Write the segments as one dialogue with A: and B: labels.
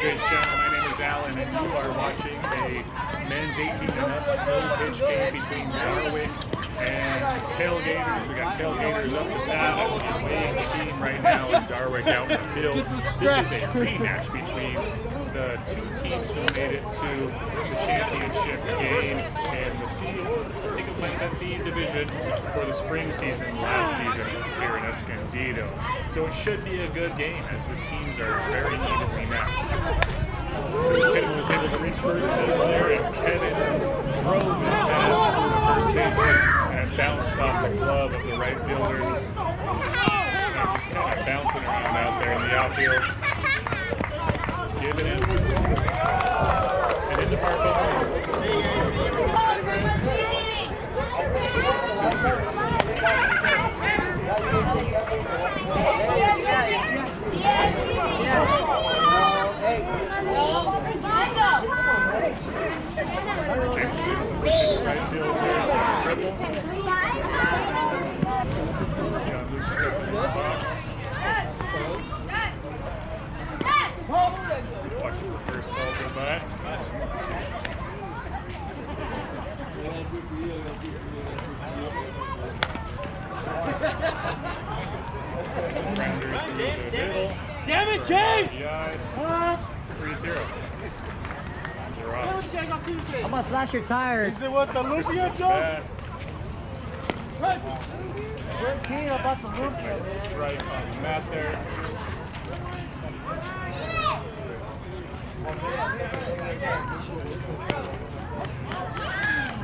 A: TailGators channel. My name is Alan, and you are watching a men's 18 and up slow pitch game between Darwick and TailGators. We got TailGators up to bat as the away team right now, and Darwick out in the field. This is a rematch between the two teams who made it to the championship game and the team, I think it might have the division for the spring season last season here in Escondido. So it should be a good game as the teams are very evenly matched. Kevin was able to reach first base there, and Kevin drove it past the first baseman and bounced off the glove of the right fielder. And just kind of bouncing around out there in the outfield. Give it in. And into far field. Scores 2-0. James is in right field there for a triple. John Luke stepping in the box. Watches the first ball go by. Grounder through the middle.
B: Damn it, James!
A: 3-0.
C: I'm gonna slash your tires.
B: Is it what the Lupia Jones?
C: We're keen about the
A: Nice strike on the mat there.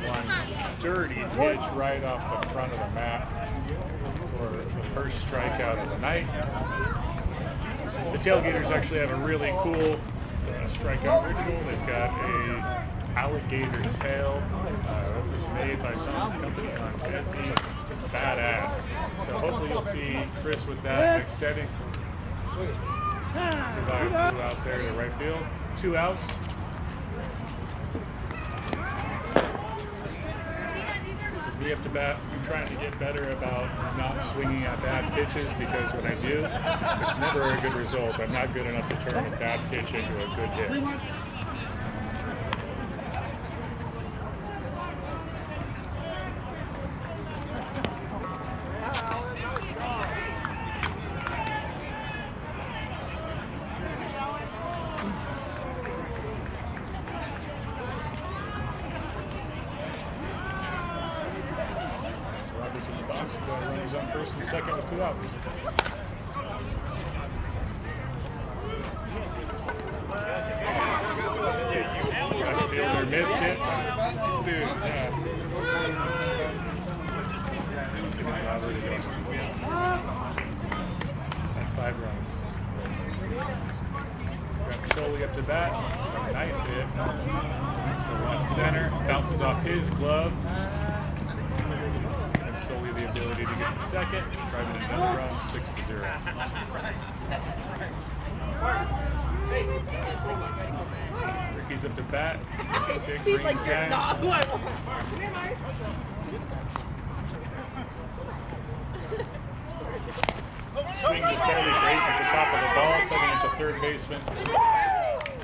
A: One dirty pitch right off the front of the mat for the first strikeout of the night. The TailGators actually have a really cool strikeout ritual. They've got a alligator tail that was made by some company on Etsy. It's badass. So hopefully you'll see Chris with that extending. Divide threw out there to right field. 2 outs. This is me up to bat. I'm trying to get better about not swinging at bad pitches because when I do, it's never a good result. I'm not good enough to turn a bad pitch into a good hit. In the box, we've got runners on first and second with 2 outs. Left fielder missed it. Dude, that's 5 runs. Got Soley up to bat. Nice hit. To left center. Bounces off his glove. Solely the ability to get to second, driving another run, 6-0. Ricky's up to bat. Sick green guys. Swing just barely grazes the top of the ball, setting into third baseman,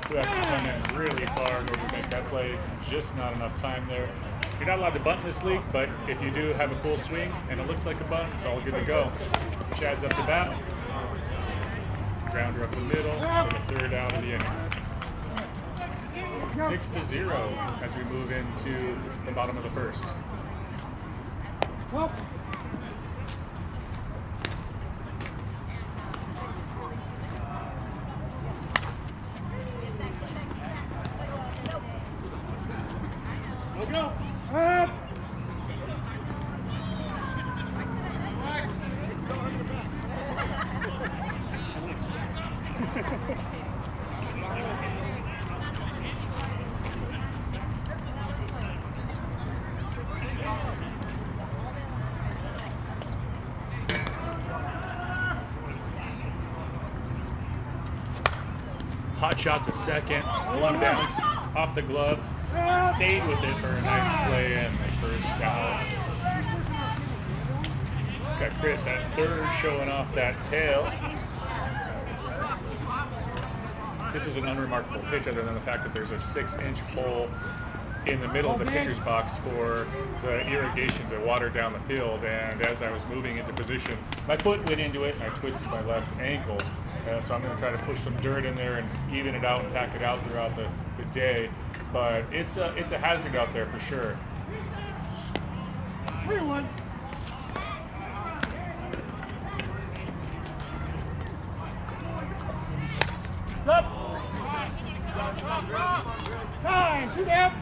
A: who has to come in really far in order to make that play. Just not enough time there. You're not allowed to bunt in this league, but if you do have a full swing and it looks like a bunt, it's all good to go. Chad's up to bat. Grounder up the middle for the 3rd out of the inning. 6-0 as we move into the bottom of the 1st. Hot shot to second, one bounce off the glove, stayed with it for a nice play and the first out. Got Chris at third showing off that tail. this is an unremarkable pitch other than the fact that there's a 6-inch hole in the middle of the pitcher's box for the irrigation to water down the field. And as I was moving into position, my foot went into it and I twisted my left ankle. So I'm going to try to push some dirt in there and even it out and pack it out throughout the day. But it's a hazard out there for sure.
B: 3-1. Up. Time. 2 down.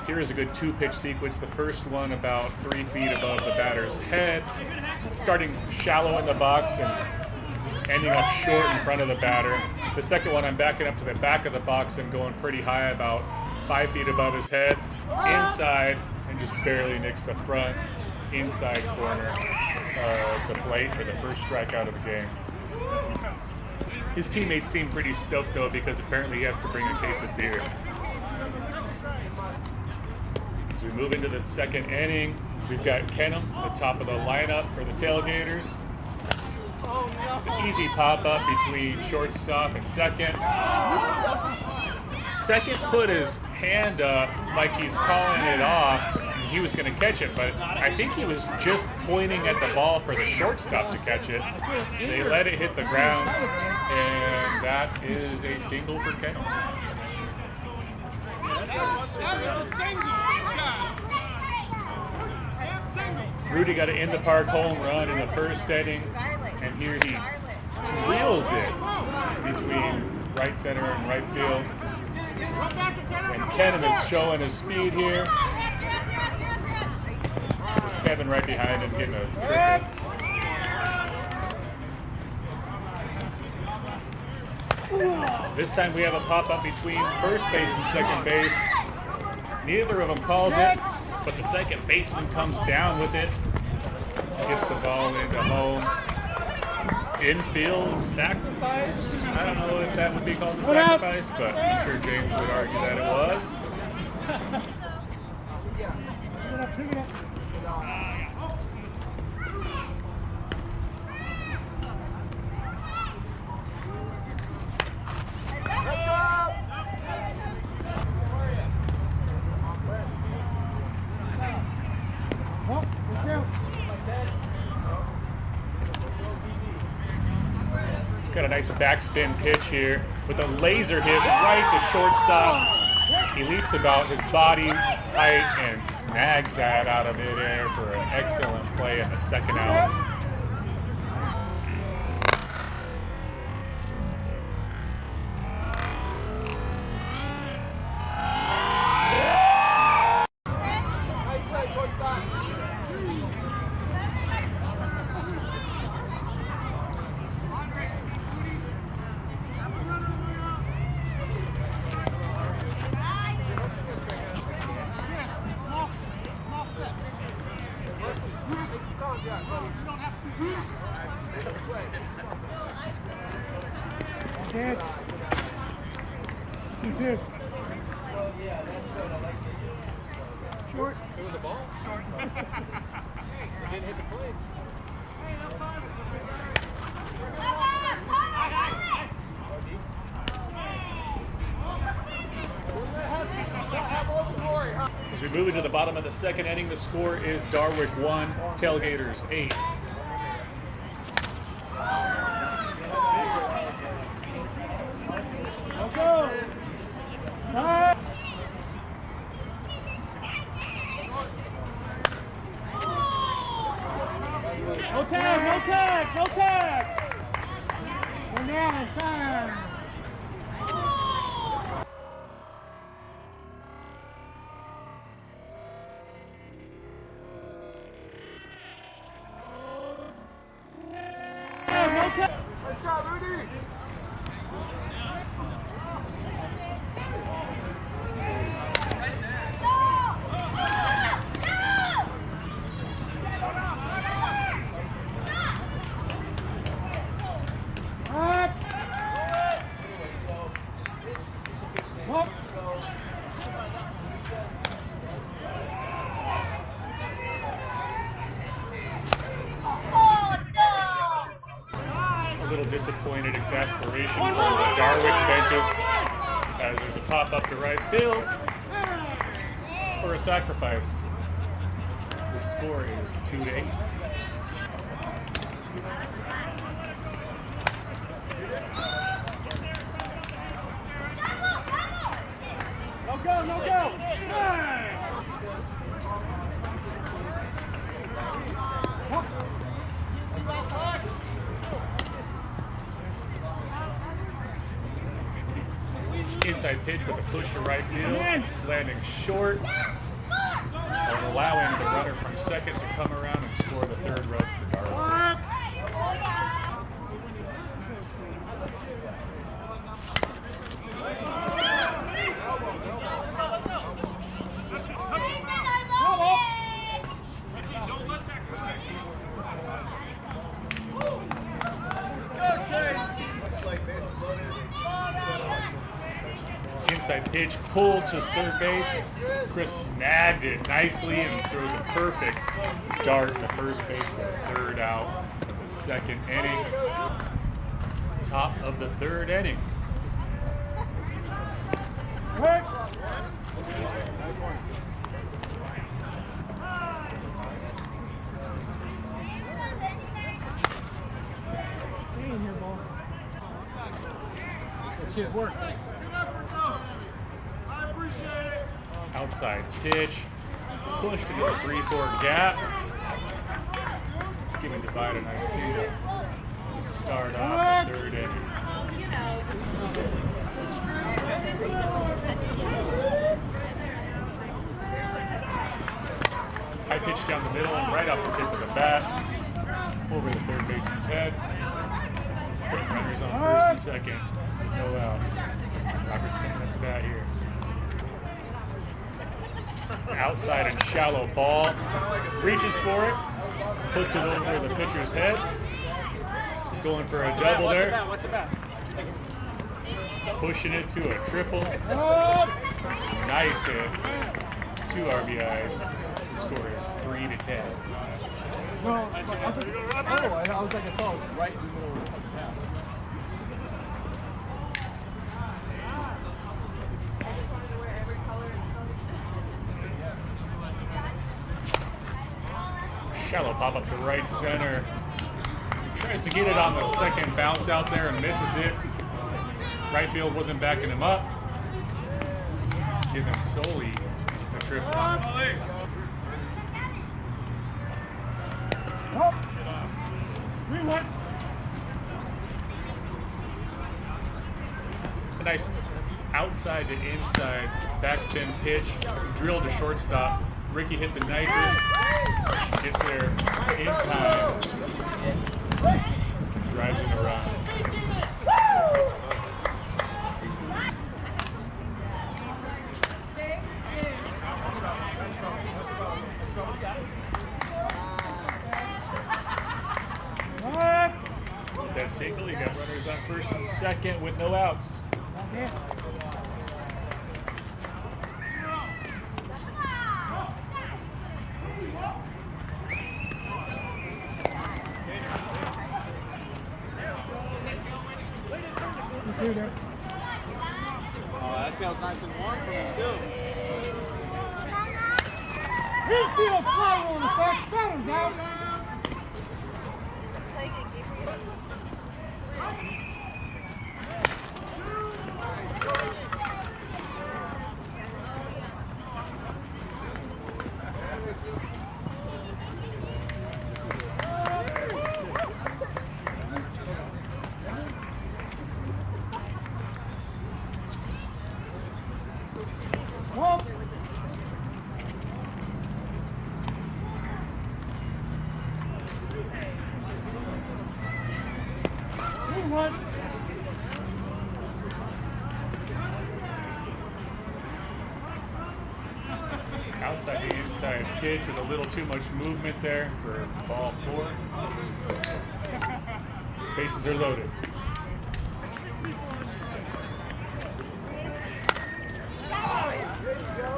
A: Here is a good 2-pitch sequence. The first one about 3 feet above the batter's head, starting shallow in the box and ending up short in front of the batter. The second one, I'm backing up to the back of the box and going pretty high, about 5 feet above his head, inside, and just barely nicks the front inside corner of the plate for the first strikeout of the game. His teammates seem pretty stoked though, because apparently he has to bring a case of beer. As we move into the second inning, we've got Kenham, the top of the lineup for the TailGators. Easy pop-up between shortstop and second. Second put his hand up like he's calling it off. He was going to catch it, but I think he was just pointing at the ball for the shortstop to catch it. They let it hit the ground, and that is a single for Kenham. Rudy got an in-the-park home run in the first inning, and here he drills it between right center and right field. And Kenham is showing his speed here. Kevin right behind him getting a triple. This time we have a pop-up between first base and second base. Neither of them calls it, but the second baseman comes down with it. Gets the ball into home. Infield sacrifice? I don't know if that would be called a sacrifice, but I'm sure James would argue that it was. Got a nice backspin pitch here with a laser hit right to shortstop. He leaps about his body height and snags that out of midair for an excellent play at the second out.
B: Short. It was a ball? Short. It didn't hit the plate.
A: As we move into the bottom of the second inning, the score is Darwick 1, TailGators 8.
B: No tag, no tag, no tag! We're down, it's time! Okay.
C: Good shot, Rudy.
A: A little disappointed exasperation from the Darwick benches as there's a pop up to right field for a sacrifice. The score is 2-8.
B: No go, no go.
A: Inside pitch with a push to right field, landing short, and allowing the runner from second to come around and score the third run for Darwick. Inside pitch pulled to third base. Chris snagged it nicely and throws a perfect dart to first base for the third out of the second inning. Top of the third inning.
B: Good work.
A: Outside pitch, pushed into the 3-4 gap. Giving Divide a nice single to start off the third inning. High pitch down the middle and right off the tip of the bat, over the third baseman's head. Putting runners on first and second, no outs. Roberts coming up to bat here. Outside and shallow ball, reaches for it, puts it over the pitcher's head. He's going for a double there. Pushing it to a triple. Nice hit. 2 RBIs. The score is 3-10.
C: I was like a thought right in the middle of the half.
A: Shallow pop up to right center. Tries to get it on the second bounce out there and misses it. Right field wasn't backing him up. Give him solely a triple. A nice outside to inside backspin pitch, drilled to shortstop. Ricky hit the nitrous, gets there in time, drives in a run. With that single, you got runners on first and second with no outs.
C: That tail's nice and warm for me too.
B: Infield fly on the back, settle down.
A: inside pitch with a little too much movement there for ball 4. Bases are loaded.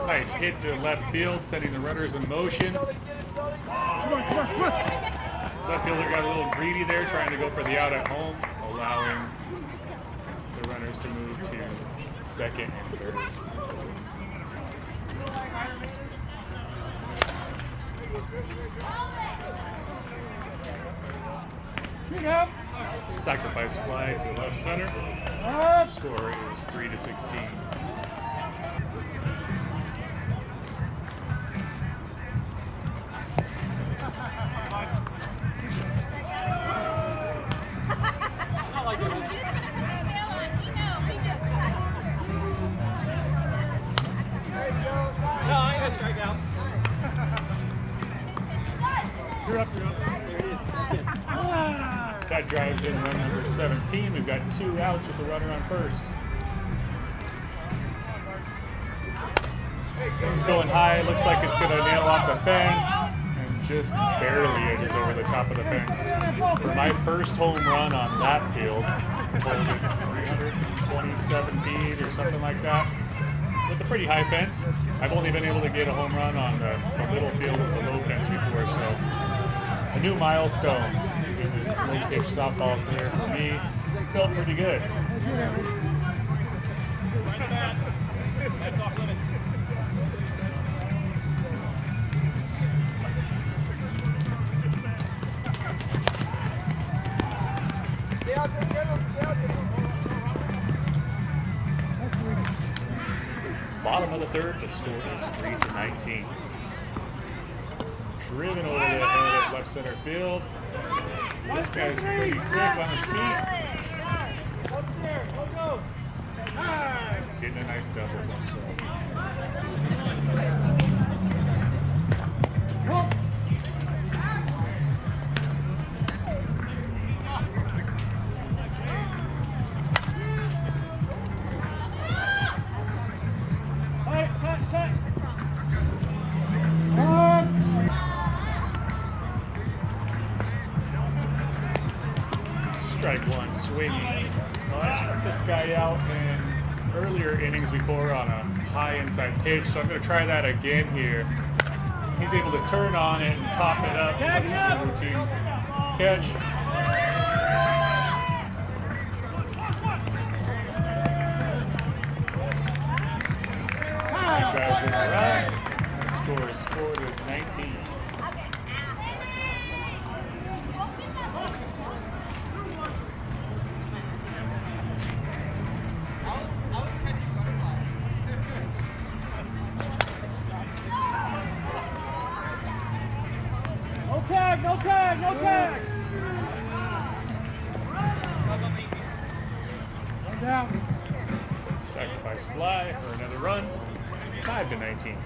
A: Nice hit to left field, setting the runners in motion. Left fielder got a little greedy there, trying to go for the out at home, allowing the runners to move to second and third. Sacrifice fly to left center. Score is 3-16. That drives in run number 17. We've got 2 outs with the runner on first. It's going high. Looks like it's going to nail off the fence and just barely edges over the top of the fence. For my first home run on that field, I'm told it's 327 feet or something like that, with a pretty high fence. I've only been able to get a home run on the little field with the low fence before, so a new milestone in this slow pitch softball career for me. Felt pretty good.
C: That's off limits.
A: Bottom of the third, the score is 3-19. Driven over the head of left center field. This guy's pretty quick on his feet. Getting a nice double for himself. Strike 1 swinging. Well, I struck this guy out in earlier innings before on a high inside pitch, so I'm going to try that again here. He's able to turn on it and pop it up. Routine catch. He drives in the run. The score is 4-19.
B: No tag! One down.
A: Sacrifice fly for another run. 5-19.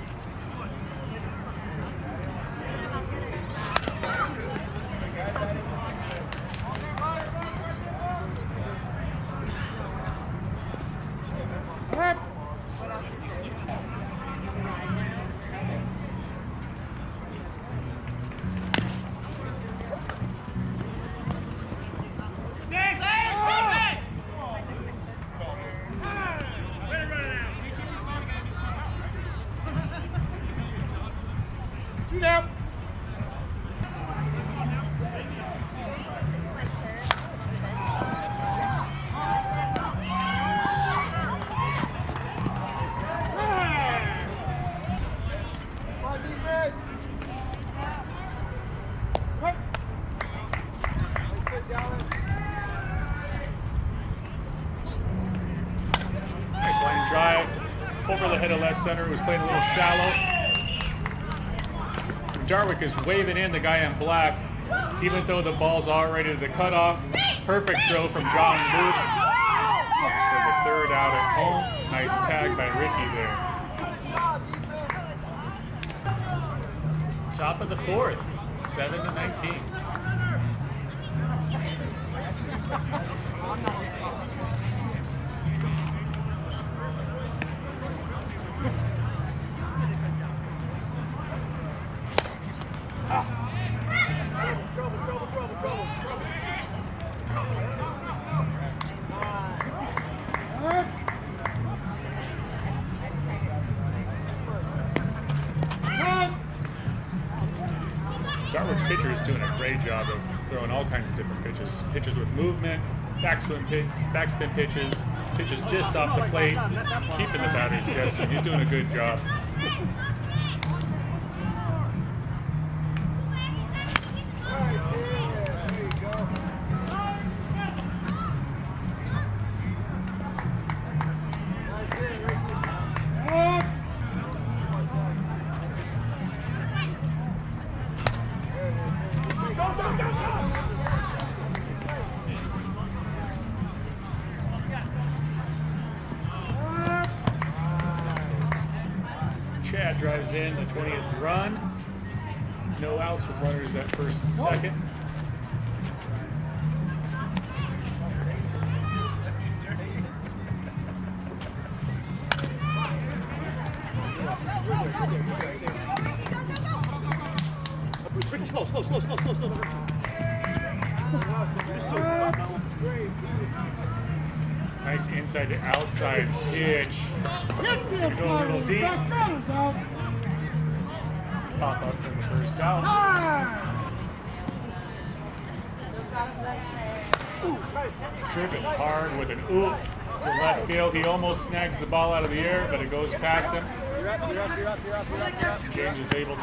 A: Nice line drive over the head of left center. It was playing a little shallow. Darwick is waving in the guy in black, even though the ball's already to the cutoff. Perfect throw from John Luke for the third out at home. Nice tag by Ricky there. Top of the fourth, 7-19. Darwick's pitcher is doing a great job of throwing all kinds of different pitches. Pitches with movement, backspin pitches, pitches just off the plate, keeping the batters guessing. He's doing a good job. Chad drives in the 20th run. No outs with runners at first and second.
C: Ricky, slow.
A: Nice inside to outside pitch. It's going to go a little deep. Pop up for the first out. Driven hard with an oof to left field. He almost snags the ball out of the air, but it goes past him. James is able to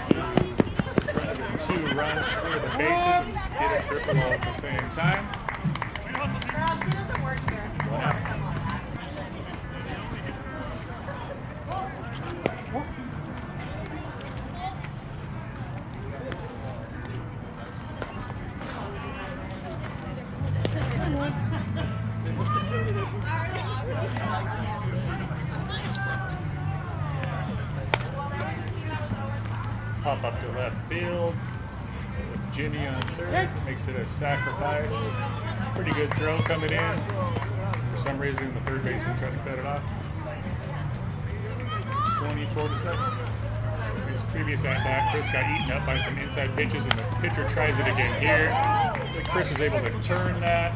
A: try to get 2 runs, clear the bases, and get a triple all at the same time. One out. Pop up to left field with Jimmy on third. Makes it a sacrifice. Pretty good throw coming in. For some reason, the third baseman tried to cut it off. 24-7. His previous at-bat, Chris got eaten up by some inside pitches, and the pitcher tries it again here. But Chris is able to turn that.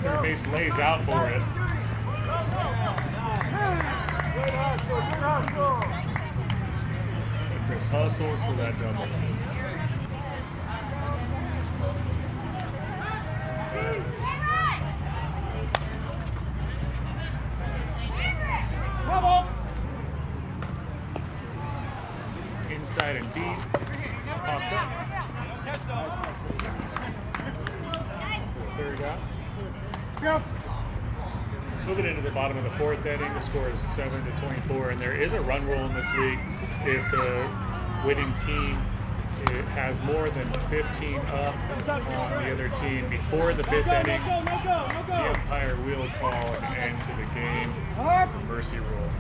A: Third base lays out for it. Chris hustles for that double. Inside and deep. Popped up. Third out. Moving into the bottom of the 4th inning, the score is 7-24, and there is a run rule in this league. If the winning team has more than 15 up on the other team before the 5th inning, the umpire will call an end to the game. It's a mercy rule.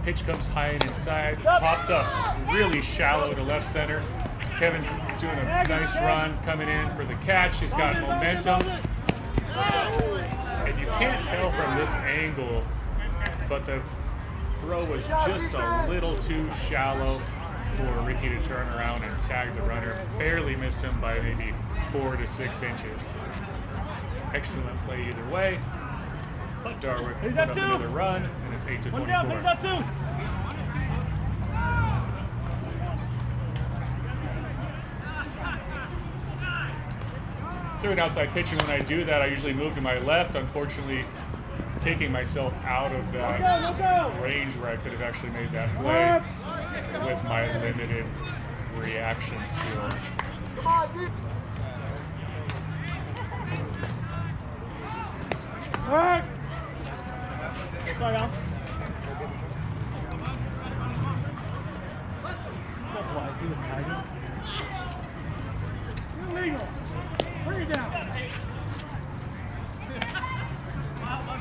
A: Pitch comes high and inside, popped up really shallow to left center. Kevin's doing a nice run coming in for the catch. He's got momentum. And you can't tell from this angle, but the throw was just a little too shallow for Ricky to turn around and tag the runner. Barely missed him by maybe 4 to 6 inches. Excellent play either way. But Darwick put up another run, and it's 8-24. Third outside pitching, when I do that, I usually move to my left. Unfortunately, taking myself out of that range where I could have actually made that play with my limited reaction skills.
B: Sorry, Al. That's why he was tagging. Illegal. Bring it down.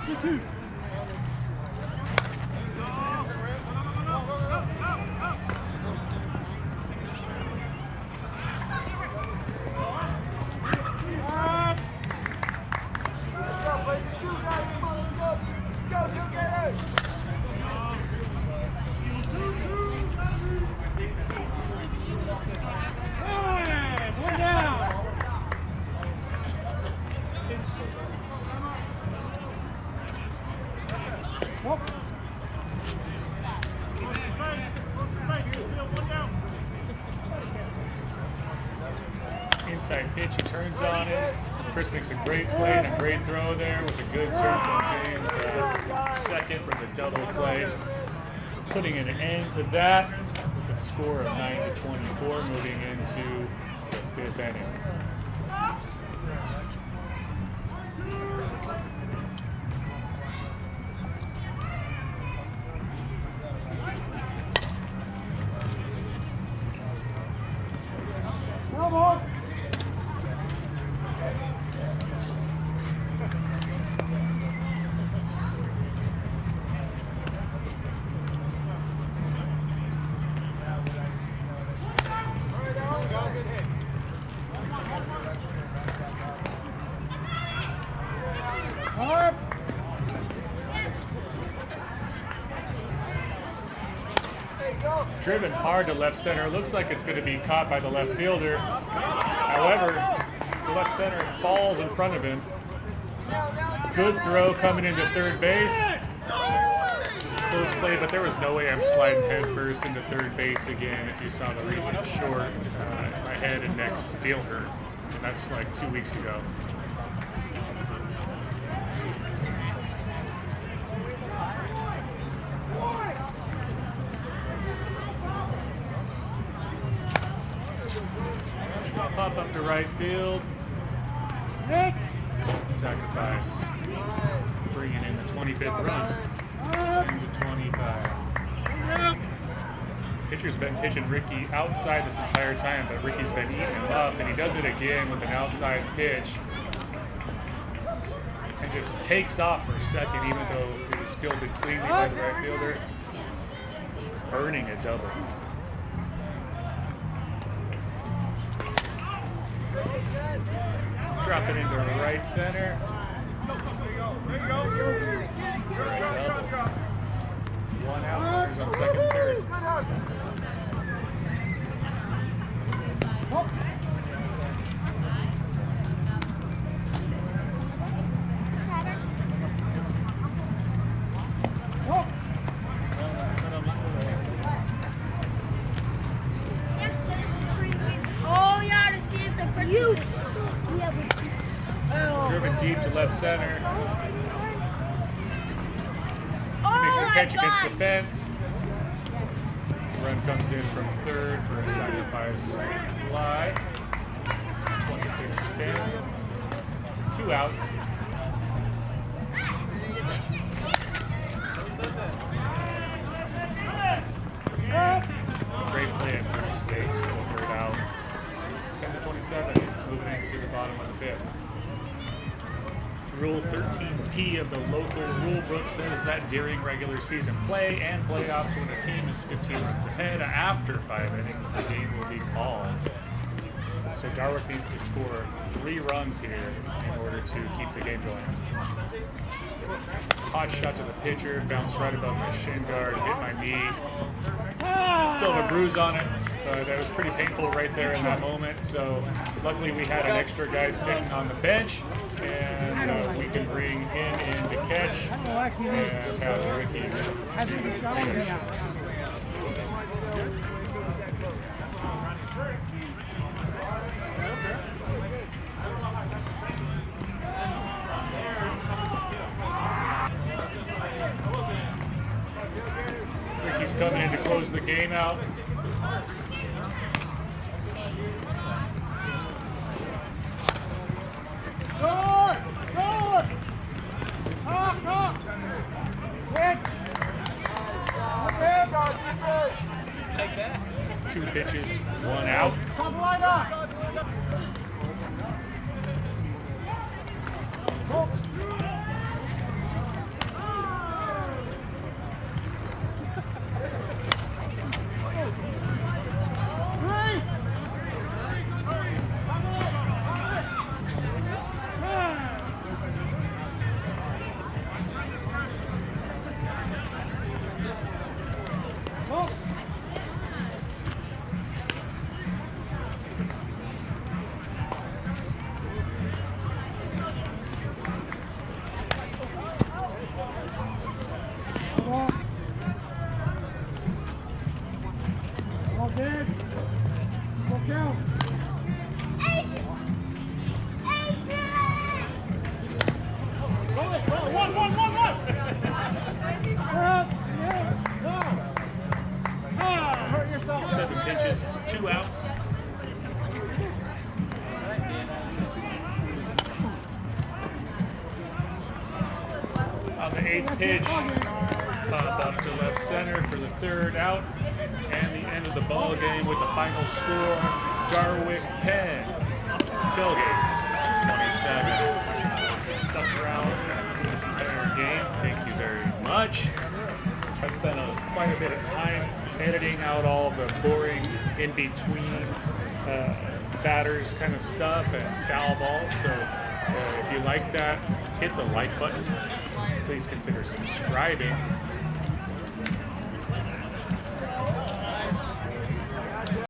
B: 2-2.
A: outside pitch. He turns on it. Chris makes a great play and a great throw there with a good turn from James. Second for the double play. Putting an end to that with a score of 9-24 moving into the 5th inning. Driven hard to left center. Looks like it's going to be caught by the left fielder. However, the left center falls in front of him. Good throw coming into third base. Close play, but there was no way I'm sliding head first into third base again. If you saw the recent short, my head and neck still hurt. And that's like 2 weeks ago. Pop up to right field. Sacrifice. Bringing in the 25th run. 10-25. Pitcher's been pitching Ricky outside this entire time, but Ricky's been eating him up, and he does it again with an outside pitch. And just takes off for a second, even though it was fielded cleanly by the right fielder. Burning a double. Drop it into right center. For a double. One out, runners on second and third.
D: You suck.
A: Driven deep to left center.
D: Oh
A: Makes the
D: my
A: catch against
D: God.
A: the fence. Run comes in from third for a sacrifice fly. 26-10. 2 outs. Great play at first base for the third out. 10-27, moving into the bottom of the 5th. Rule 13P of the local rule book says that during regular season play and playoffs, when a team is 15 runs ahead after 5 innings, the game will be called. So Darwick needs to score 3 runs here in order to keep the game going. Hot shot to the pitcher, bounced right above my shin guard, hit my knee. Still have a bruise on it. That was pretty painful right there in that moment. So luckily we had an extra guy sitting on the bench, and we can bring him in to catch and have Ricky finish. Ricky's coming in to close the game out.
C: Take that.
A: 2 pitches, 1 out. pitches, 2 outs. On the 8th pitch, pop up to left center for the 3rd out, and the end of the ball game with the final score: Darwick 10, TailGators 27. Stuck around this entire game. Thank you very much. I spent quite a bit of time editing out all the boring in between batters kind of stuff and foul balls. So if you like that, hit the like button. Please consider subscribing.